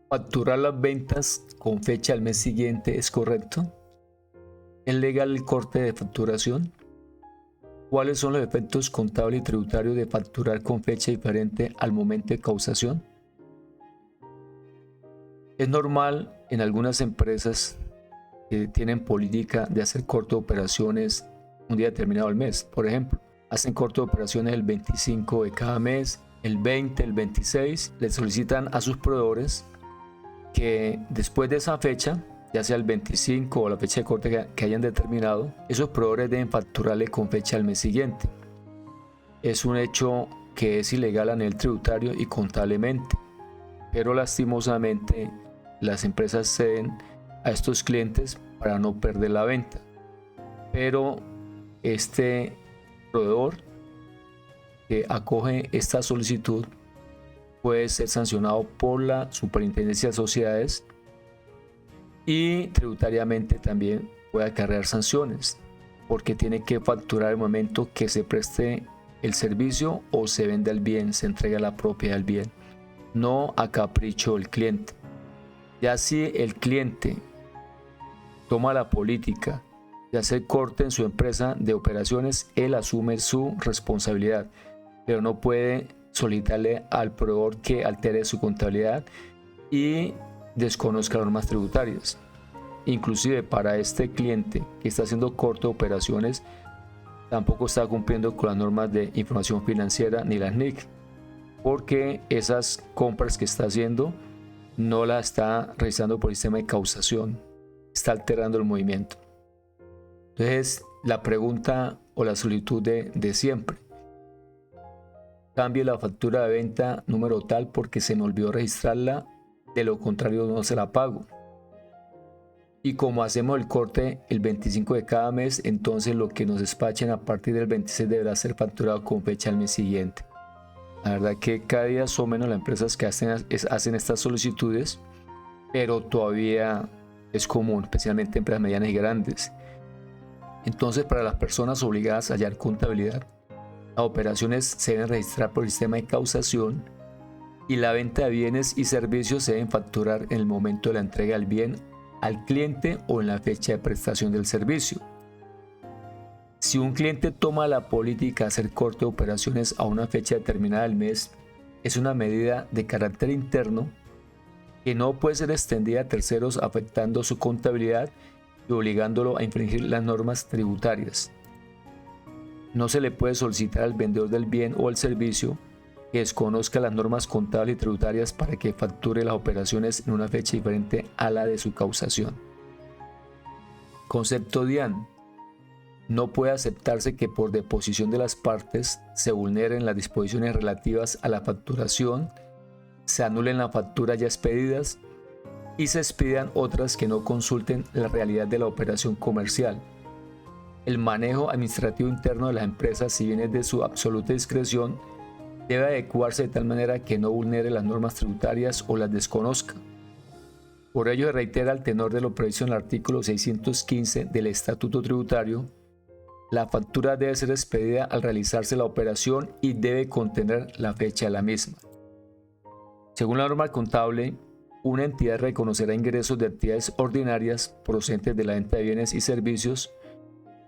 ¿Facturar las ventas con fecha al mes siguiente es correcto? ¿Es legal el corte de facturación? ¿Cuáles son los efectos contables y tributarios de facturar con fecha diferente al momento de causación? Es normal en algunas empresas que tienen política de hacer corte de operaciones un día determinado del mes. Por ejemplo, hacen corte de operaciones el 25 de cada mes, el 20, el 26. Le solicitan a sus proveedores que después de esa fecha, ya sea el 25 o la fecha de corte que hayan determinado, esos proveedores deben facturarle con fecha al mes siguiente. Es un hecho que es ilegal a nivel tributario y contablemente, pero lastimosamente las empresas ceden a estos clientes para no perder la venta. Pero este proveedor que acoge esta solicitud puede ser sancionado por la Superintendencia de Sociedades y tributariamente también puede acarrear sanciones porque tiene que facturar el momento que se preste el servicio o se venda el bien, se entrega la propiedad del bien, no a capricho del cliente. Ya si el cliente toma la política de hacer corte en su empresa de operaciones, él asume su responsabilidad, pero no puede solicitarle al proveedor que altere su contabilidad y desconozca las normas tributarias. Inclusive para este cliente que está haciendo corte de operaciones, tampoco está cumpliendo con las normas de información financiera ni las NIC, porque esas compras que está haciendo no las está realizando por el sistema de causación, está alterando el movimiento. Entonces, la pregunta o la solicitud de siempre: cambie la factura de venta número tal porque se me olvidó registrarla, de lo contrario no se la pago. Y como hacemos el corte el 25 de cada mes, entonces lo que nos despachen a partir del 26 deberá ser facturado con fecha al mes siguiente. La verdad que cada día son menos las empresas que hacen estas solicitudes, pero todavía es común, especialmente empresas medianas y grandes. Entonces, para las personas obligadas a hallar contabilidad, las operaciones se deben registrar por el sistema de causación y la venta de bienes y servicios se deben facturar en el momento de la entrega del bien al cliente o en la fecha de prestación del servicio. Si un cliente toma la política de hacer corte de operaciones a una fecha determinada del mes, es una medida de carácter interno que no puede ser extendida a terceros, afectando su contabilidad y obligándolo a infringir las normas tributarias. No se le puede solicitar al vendedor del bien o el servicio que desconozca las normas contables y tributarias para que facture las operaciones en una fecha diferente a la de su causación. Concepto DIAN. No puede aceptarse que por deposición de las partes se vulneren las disposiciones relativas a la facturación, se anulen las facturas ya expedidas y se expidan otras que no consulten la realidad de la operación comercial. El manejo administrativo interno de las empresas, si bien es de su absoluta discreción, debe adecuarse de tal manera que no vulnere las normas tributarias o las desconozca. Por ello, se reitera el tenor de lo previsto en el artículo 615 del Estatuto Tributario: la factura debe ser expedida al realizarse la operación y debe contener la fecha de la misma. Según la norma contable, una entidad reconocerá ingresos de actividades ordinarias procedentes de la venta de bienes y servicios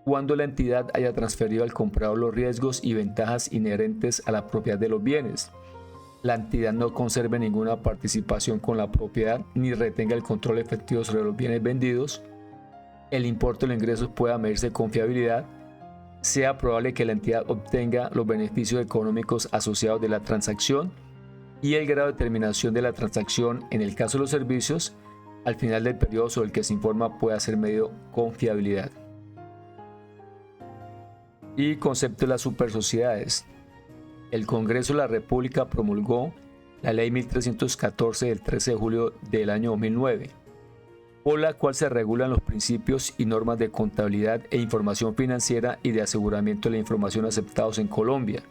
cuando la entidad haya transferido al comprador los riesgos y ventajas inherentes a la propiedad de los bienes, la entidad no conserve ninguna participación con la propiedad ni retenga el control efectivo sobre los bienes vendidos, el importe de los ingresos pueda medirse con fiabilidad, sea probable que la entidad obtenga los beneficios económicos asociados de la transacción y el grado de terminación de la transacción en el caso de los servicios al final del periodo sobre el que se informa pueda ser medido con fiabilidad. Y concepto de las supersociedades. El Congreso de la República promulgó la Ley 1314 del 13 de julio del año 2009, por la cual se regulan los principios y normas de contabilidad e información financiera y de aseguramiento de la información aceptados en Colombia.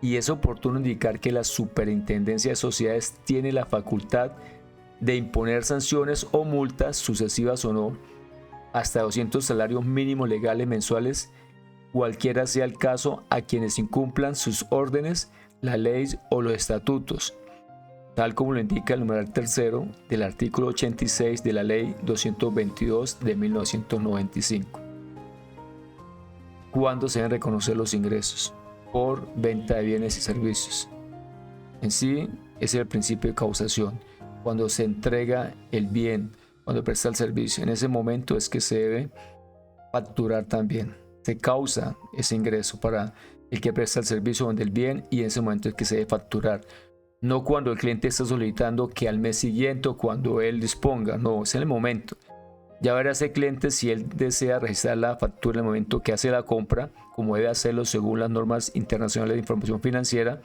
Y es oportuno indicar que la Superintendencia de Sociedades tiene la facultad de imponer sanciones o multas, sucesivas o no, hasta 200 salarios mínimos legales mensuales, cualquiera sea el caso, a quienes incumplan sus órdenes, las leyes o los estatutos. tal como lo indica el numeral tercero del artículo 86 de la Ley 222 de 1995. ¿Cuándo se deben reconocer los ingresos? Por venta de bienes y servicios. En sí, ese es el principio de causación. Cuando se entrega el bien, cuando presta el servicio, en ese momento es que se debe facturar también. Se causa ese ingreso para el que presta el servicio o vende el bien, y en ese momento es que se debe facturar. No cuando el cliente está solicitando que al mes siguiente o cuando él disponga, no, es en el momento. Ya verá ese cliente si él desea registrar la factura en el momento que hace la compra, como debe hacerlo según las normas internacionales de información financiera,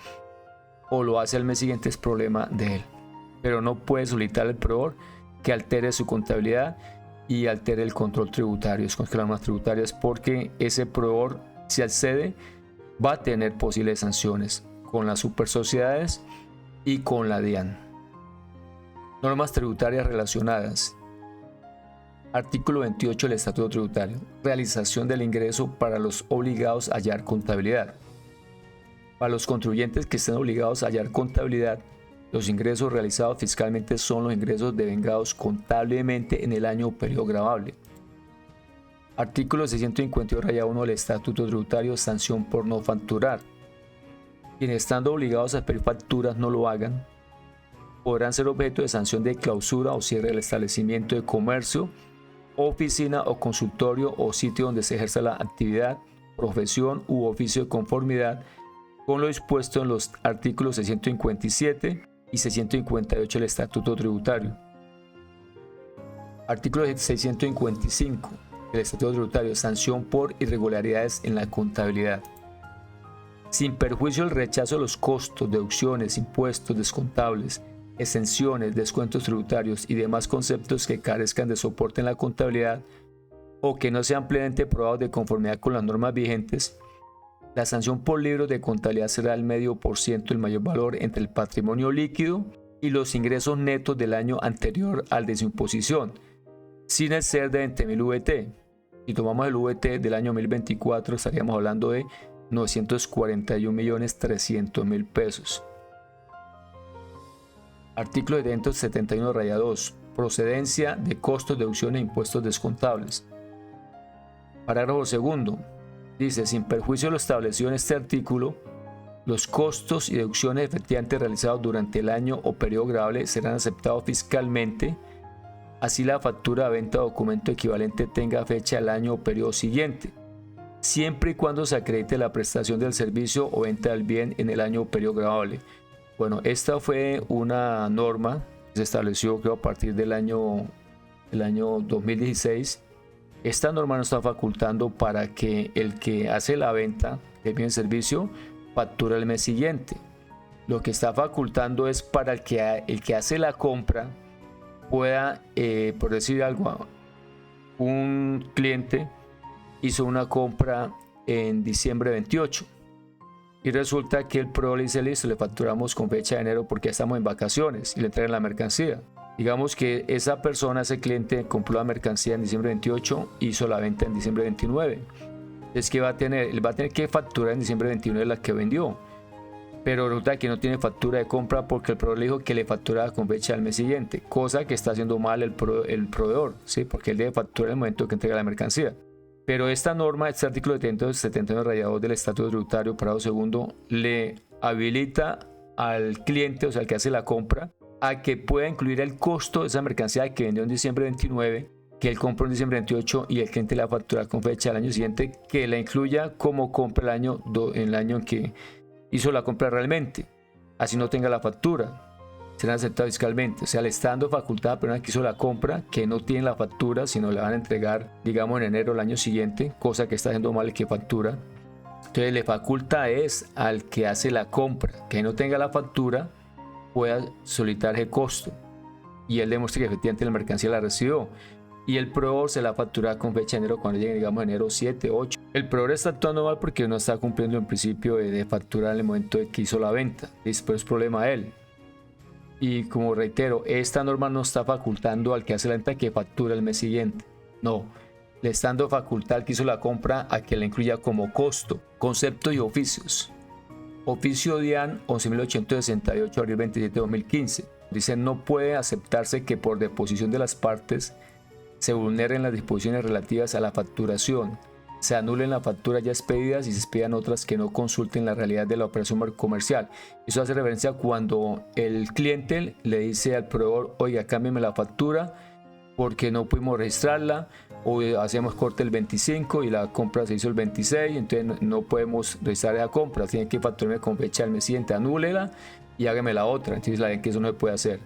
o lo hace al mes siguiente, es problema de él. Pero no puede solicitar al proveedor que altere su contabilidad y altere el control tributario, es con las normas tributarias, porque ese proveedor, si accede, va a tener posibles sanciones con las supersociedades y con la DIAN. Normas tributarias relacionadas. Artículo 28 del Estatuto Tributario. Realización del ingreso para los obligados a hallar contabilidad. Para los contribuyentes que estén obligados a hallar contabilidad, los ingresos realizados fiscalmente son los ingresos devengados contablemente en el año o periodo gravable. Artículo 652-1 del Estatuto Tributario. Sanción por no facturar. Quienes estando obligados a pedir facturas no lo hagan, podrán ser objeto de sanción de clausura o cierre del establecimiento de comercio, oficina o consultorio o sitio donde se ejerza la actividad, profesión u oficio de conformidad con lo dispuesto en los artículos 657 y 658 del Estatuto Tributario. Artículo 655 del Estatuto Tributario. Sanción por irregularidades en la contabilidad. Sin perjuicio del rechazo de los costos, deducciones, impuestos descontables, exenciones, descuentos tributarios y demás conceptos que carezcan de soporte en la contabilidad o que no sean plenamente probados de conformidad con las normas vigentes, la sanción por libros de contabilidad será el medio por ciento del mayor valor entre el patrimonio líquido y los ingresos netos del año anterior al de su imposición, sin el ser de 20.000 VT. Si tomamos el VT del año 2024, estaríamos hablando de 941.300.000 pesos. Artículo 771-2. Procedencia de costos, deducciones e impuestos descontables. Parágrafo segundo. Dice, sin perjuicio de lo establecido en este artículo, los costos y deducciones efectivamente realizados durante el año o periodo gravable serán aceptados fiscalmente, así la factura de venta o documento equivalente tenga fecha del año o periodo siguiente, siempre y cuando se acredite la prestación del servicio o venta del bien en el año o periodo gravable. Bueno, esta fue una norma que se estableció, creo, a partir del año 2016. Esta norma nos está facultando para que el que hace la venta del bien servicio factura el mes siguiente. Lo que está facultando es para el que hace la compra pueda, por decir algo, un cliente hizo una compra en diciembre 28 y resulta que el proveedor le dice, listo, le facturamos con fecha de enero porque ya estamos en vacaciones, y le entregan la mercancía. Digamos que esa persona, ese cliente, compró la mercancía en diciembre 28 y hizo la venta en diciembre 29. Es que él va a tener que facturar en diciembre 29 la que vendió, pero resulta que no tiene factura de compra porque el proveedor le dijo que le facturaba con fecha del mes siguiente, cosa que está haciendo mal el proveedor, ¿sí? Porque él debe facturar en el momento que entrega la mercancía. Pero esta norma, este artículo 771-2 del Estatuto Tributario, párrafo segundo, le habilita al cliente, o sea, al que hace la compra, a que pueda incluir el costo de esa mercancía que vendió en diciembre 29, que él compró en diciembre 28 y el cliente la factura con fecha del año siguiente, que la incluya como compra en el año en que hizo la compra realmente, así no tenga la factura, será aceptado fiscalmente. O sea, le está dando facultad a la persona que hizo la compra, que no tiene la factura, sino le van a entregar, digamos, en enero del año siguiente, cosa que está haciendo mal el que factura. Entonces le faculta es al que hace la compra, que no tenga la factura, pueda solicitar el costo y él demuestre que efectivamente la mercancía la recibió, y el proveedor se la factura con fecha de enero cuando llegue, digamos, enero 7, 8. El proveedor está actuando mal porque no está cumpliendo el principio de facturar en el momento de que hizo la venta, pero es problema de él. Y como reitero, esta norma no está facultando al que hace la venta que factura el mes siguiente, no, le está dando facultad al que hizo la compra a que la incluya como costo, concepto y oficios. Oficio DIAN 11.868, abril 27 de 2015. Dice, no puede aceptarse que por deposición de las partes se vulneren las disposiciones relativas a la facturación, se anulen las facturas ya expedidas y se expidan otras que no consulten la realidad de la operación comercial. Eso hace referencia cuando el cliente le dice al proveedor, oiga, cámbiame la factura porque no pudimos registrarla, o hacemos corte el 25 y la compra se hizo el 26, entonces no podemos registrar esa compra, tiene que facturarme con fecha del mes siguiente, anúlela y hágame la otra. Entonces la ven que eso no se puede hacer.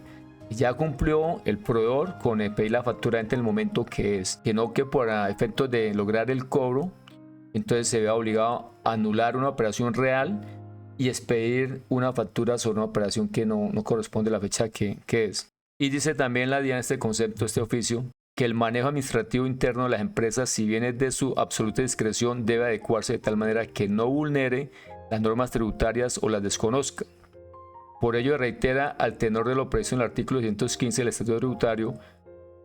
Ya cumplió el proveedor con pedir la factura en el momento que es, que no que por efectos de lograr el cobro, entonces se vea obligado a anular una operación real y expedir una factura sobre una operación que no corresponde a la fecha que es. Y dice también la DIAN este concepto, este oficio, que el manejo administrativo interno de las empresas, si bien es de su absoluta discreción, debe adecuarse de tal manera que no vulnere las normas tributarias o las desconozca. Por ello reitera al tenor de lo previsto en el artículo 115 del Estatuto Tributario,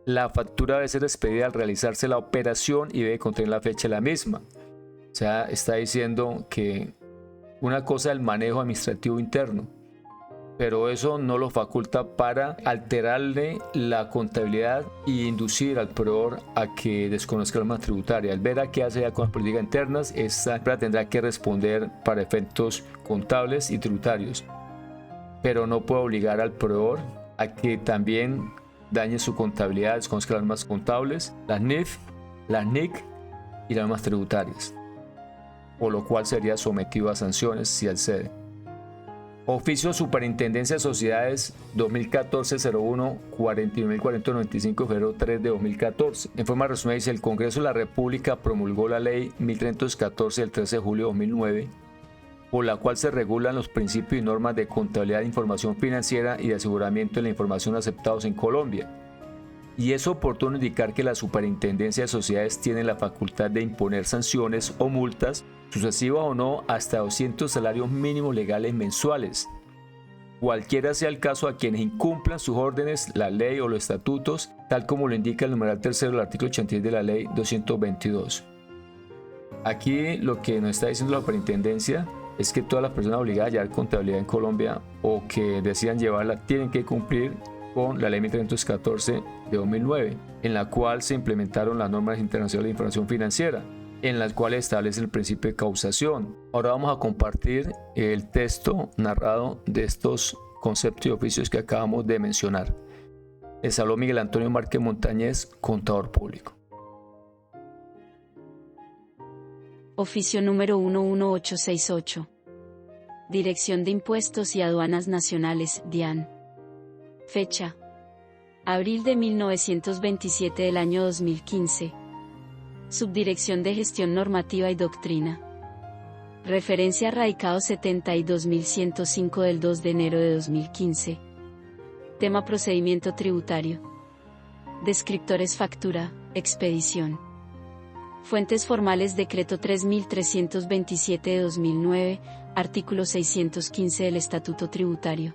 la factura debe ser expedida al realizarse la operación y debe contener la fecha de la misma. O sea, está diciendo que una cosa es el manejo administrativo interno, pero eso no lo faculta para alterarle la contabilidad y inducir al proveedor a que desconozca la norma tributaria. Al ver a qué hace ya con las políticas internas, esta tendrá que responder para efectos contables y tributarios, pero no puede obligar al proveedor a que también dañe su contabilidad, desconozca las normas contables, las NIF, las NIC y las normas tributarias, por lo cual sería sometido a sanciones si accede. Oficio Superintendencia de Sociedades 2014-01 49.495, febrero 3 de 2014. En forma resumida dice, el Congreso de la República promulgó la Ley 1314 del 13 de julio de 2009, por la cual se regulan los principios y normas de contabilidad de información financiera y de aseguramiento de la información aceptados en Colombia. Y es oportuno indicar que la Superintendencia de Sociedades tiene la facultad de imponer sanciones o multas, sucesivas o no, hasta 200 salarios mínimos legales mensuales, cualquiera sea el caso, a quienes incumplan sus órdenes, la ley o los estatutos, tal como lo indica el numeral tercero del artículo 86 de la ley 222. Aquí lo que nos está diciendo la Superintendencia es que todas las personas obligadas a llevar contabilidad en Colombia o que decidan llevarla tienen que cumplir con la ley 1314 de 2009, en la cual se implementaron las normas internacionales de información financiera, en las cuales establece el principio de causación. Ahora vamos a compartir el texto narrado de estos conceptos y oficios que acabamos de mencionar. Les habló Miguel Antonio Márquez Montañez, contador público. Oficio número 11868. Dirección de Impuestos y Aduanas Nacionales, DIAN. Fecha: abril de 1927 del año 2015. Subdirección de Gestión Normativa y Doctrina. Referencia radicado 72105 del 2 de enero de 2015. Tema: procedimiento tributario. Descriptores: factura, expedición. Fuentes formales: Decreto 3327 de 2009, artículo 615 del Estatuto Tributario.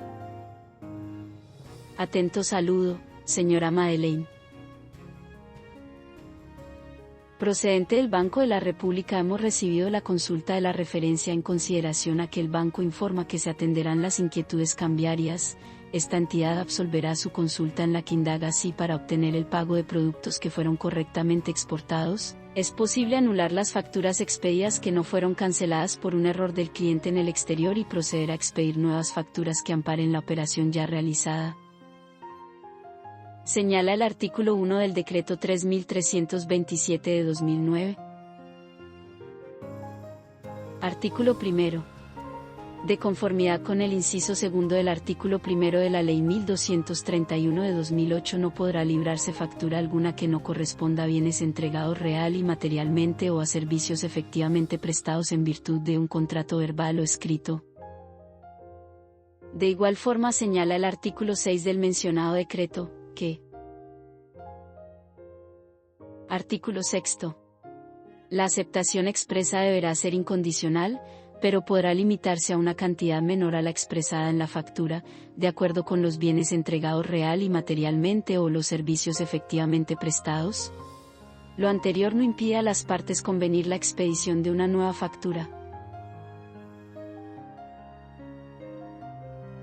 Atento saludo, señora Madeleine. Procedente del Banco de la República, hemos recibido la consulta de la referencia en consideración a que el banco informa que se atenderán las inquietudes cambiarias. Esta entidad absolverá su consulta en la que indaga si para obtener el pago de productos que fueron correctamente exportados, es posible anular las facturas expedidas que no fueron canceladas por un error del cliente en el exterior y proceder a expedir nuevas facturas que amparen la operación ya realizada. Señala el artículo 1 del Decreto 3327 de 2009. Artículo 1. De conformidad con el inciso segundo del artículo 1 de la Ley 1231 de 2008, no podrá librarse factura alguna que no corresponda a bienes entregados real y materialmente o a servicios efectivamente prestados en virtud de un contrato verbal o escrito. De igual forma señala el artículo 6 del mencionado decreto, que: artículo 6. La aceptación expresa deberá ser incondicional, pero podrá limitarse a una cantidad menor a la expresada en la factura, de acuerdo con los bienes entregados real y materialmente o los servicios efectivamente prestados. Lo anterior no impide a las partes convenir la expedición de una nueva factura.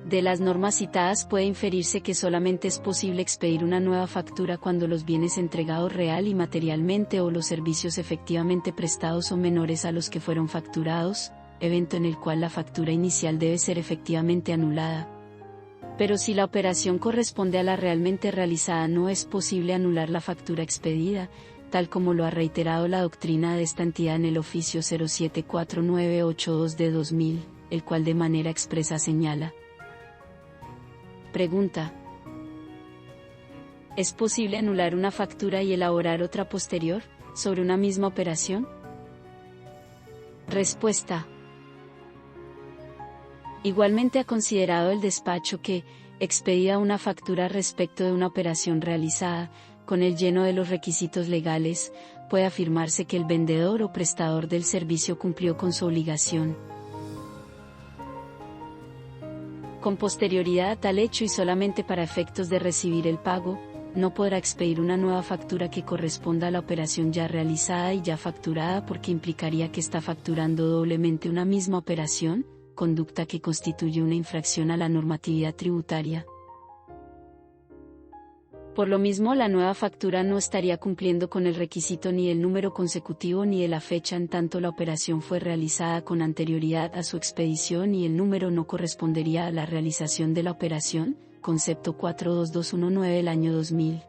De las normas citadas puede inferirse que solamente es posible expedir una nueva factura cuando los bienes entregados real y materialmente o los servicios efectivamente prestados son menores a los que fueron facturados, evento en el cual la factura inicial debe ser efectivamente anulada. Pero si la operación corresponde a la realmente realizada, no es posible anular la factura expedida, tal como lo ha reiterado la doctrina de esta entidad en el oficio 074982 de 2000, el cual de manera expresa señala. Pregunta: ¿es posible anular una factura y elaborar otra posterior, sobre una misma operación? Respuesta: igualmente ha considerado el despacho que, expedida una factura respecto de una operación realizada, con el lleno de los requisitos legales, puede afirmarse que el vendedor o prestador del servicio cumplió con su obligación. Con posterioridad a tal hecho y solamente para efectos de recibir el pago, no podrá expedir una nueva factura que corresponda a la operación ya realizada y ya facturada, porque implicaría que está facturando doblemente una misma operación, conducta que constituye una infracción a la normatividad tributaria. Por lo mismo, la nueva factura no estaría cumpliendo con el requisito ni del número consecutivo ni de la fecha en tanto la operación fue realizada con anterioridad a su expedición, y el número no correspondería a la realización de la operación, concepto 42219 del año 2000.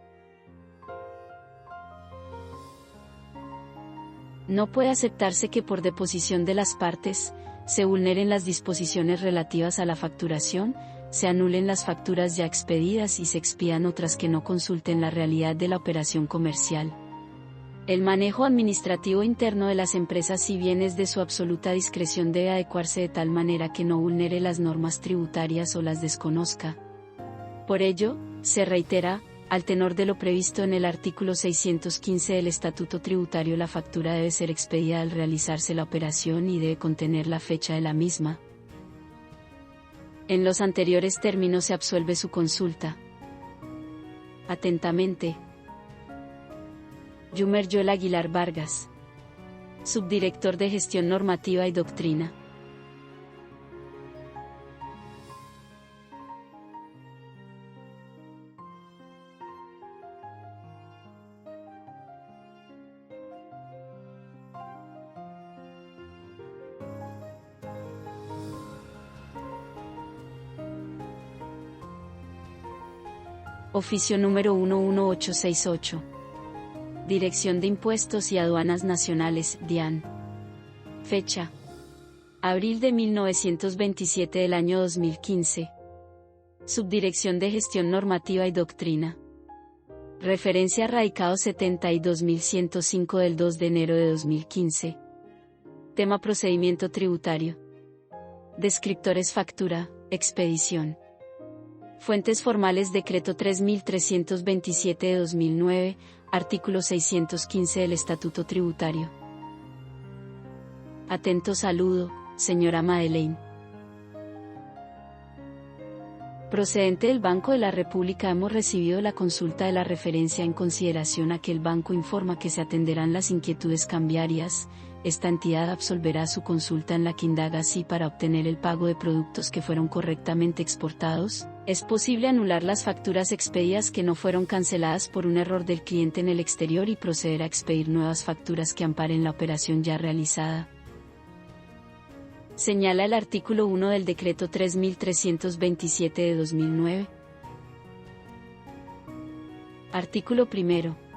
No puede aceptarse que por deposición de las partes, se vulneren las disposiciones relativas a la facturación, se anulen las facturas ya expedidas y se expidan otras que no consulten la realidad de la operación comercial. El manejo administrativo interno de las empresas, si bien es de su absoluta discreción, debe adecuarse de tal manera que no vulnere las normas tributarias o las desconozca. Por ello, se reitera, al tenor de lo previsto en el artículo 615 del Estatuto Tributario, la factura debe ser expedida al realizarse la operación y debe contener la fecha de la misma. En los anteriores términos se absuelve su consulta. Atentamente, Yumer Joel Aguilar Vargas, Subdirector de Gestión Normativa y Doctrina. Oficio número 11868. Dirección de Impuestos y Aduanas Nacionales, DIAN. Fecha: abril de 1927 del año 2015. Subdirección de Gestión Normativa y Doctrina. Referencia radicado 72105 del 2 de enero de 2015. Tema: procedimiento tributario. Descriptores: factura, expedición. Fuentes formales: Decreto 3327 de 2009, artículo 615 del Estatuto Tributario. Atento saludo, señora Madeleine. Procedente del Banco de la República, hemos recibido la consulta de la referencia en consideración a que el banco informa que se atenderán las inquietudes cambiarias. Esta entidad absolverá su consulta en la que indaga si, para obtener el pago de productos que fueron correctamente exportados, es posible anular las facturas expedidas que no fueron canceladas por un error del cliente en el exterior y proceder a expedir nuevas facturas que amparen la operación ya realizada. Señala el artículo 1 del Decreto 3327 de 2009. Artículo 1.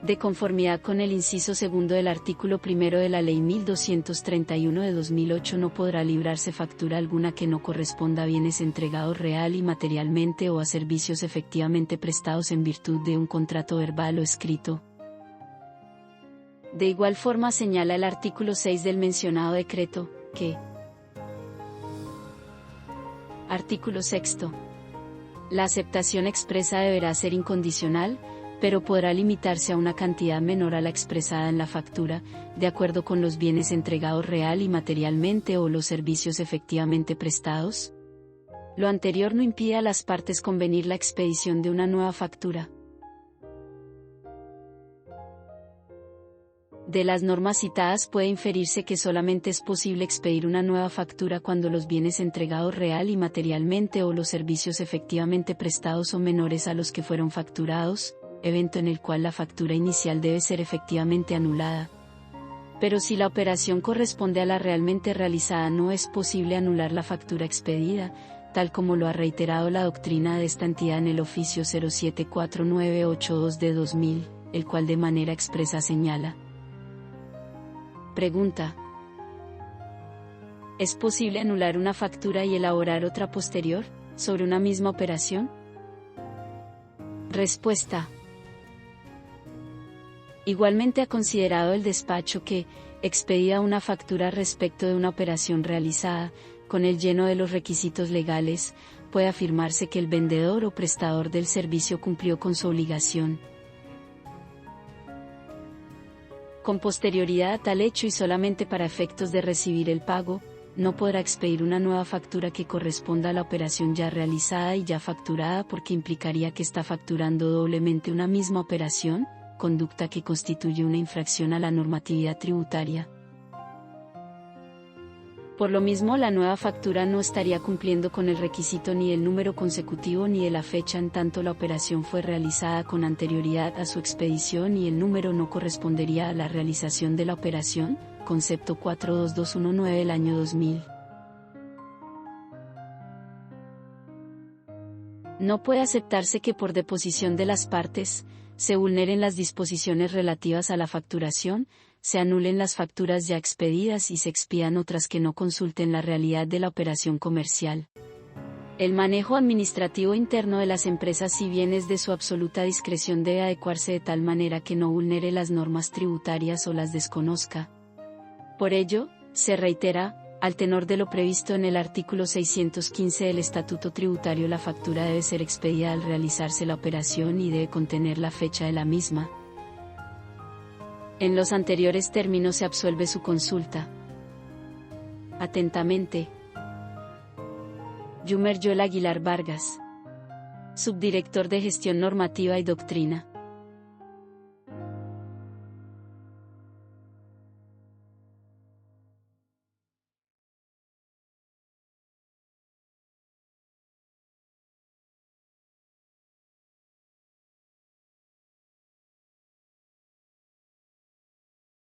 De conformidad con el inciso segundo del artículo 1 de la Ley 1231 de 2008, no podrá librarse factura alguna que no corresponda a bienes entregados real y materialmente o a servicios efectivamente prestados en virtud de un contrato verbal o escrito. De igual forma, señala el artículo 6 del mencionado decreto, que: artículo 6. La aceptación expresa deberá ser incondicional, pero podrá limitarse a una cantidad menor a la expresada en la factura, de acuerdo con los bienes entregados real y materialmente o los servicios efectivamente prestados. Lo anterior no impide a las partes convenir la expedición de una nueva factura. De las normas citadas puede inferirse que solamente es posible expedir una nueva factura cuando los bienes entregados real y materialmente o los servicios efectivamente prestados son menores a los que fueron facturados, evento en el cual la factura inicial debe ser efectivamente anulada. Pero si la operación corresponde a la realmente realizada, no es posible anular la factura expedida, tal como lo ha reiterado la doctrina de esta entidad en el oficio 074982 de 2000, el cual de manera expresa señala. Pregunta: ¿es posible anular una factura y elaborar otra posterior, sobre una misma operación? Respuesta: igualmente ha considerado el despacho que, expedida una factura respecto de una operación realizada, con el lleno de los requisitos legales, puede afirmarse que el vendedor o prestador del servicio cumplió con su obligación. Con posterioridad a tal hecho y solamente para efectos de recibir el pago, no podrá expedir una nueva factura que corresponda a la operación ya realizada y ya facturada, porque implicaría que está facturando doblemente una misma operación, conducta que constituye una infracción a la normatividad tributaria. Por lo mismo, la nueva factura no estaría cumpliendo con el requisito ni del número consecutivo ni de la fecha en tanto la operación fue realizada con anterioridad a su expedición, y el número no correspondería a la realización de la operación, concepto 42219 del año 2000. No puede aceptarse que por deposición de las partes, se vulneren las disposiciones relativas a la facturación, se anulen las facturas ya expedidas y se expidan otras que no consulten la realidad de la operación comercial. El manejo administrativo interno de las empresas, si bien es de su absoluta discreción, debe adecuarse de tal manera que no vulnere las normas tributarias o las desconozca. Por ello, se reitera, al tenor de lo previsto en el artículo 615 del Estatuto Tributario, la factura debe ser expedida al realizarse la operación y debe contener la fecha de la misma. En los anteriores términos se absuelve su consulta. Atentamente, Yumer Joel Aguilar Vargas, Subdirector de Gestión Normativa y Doctrina.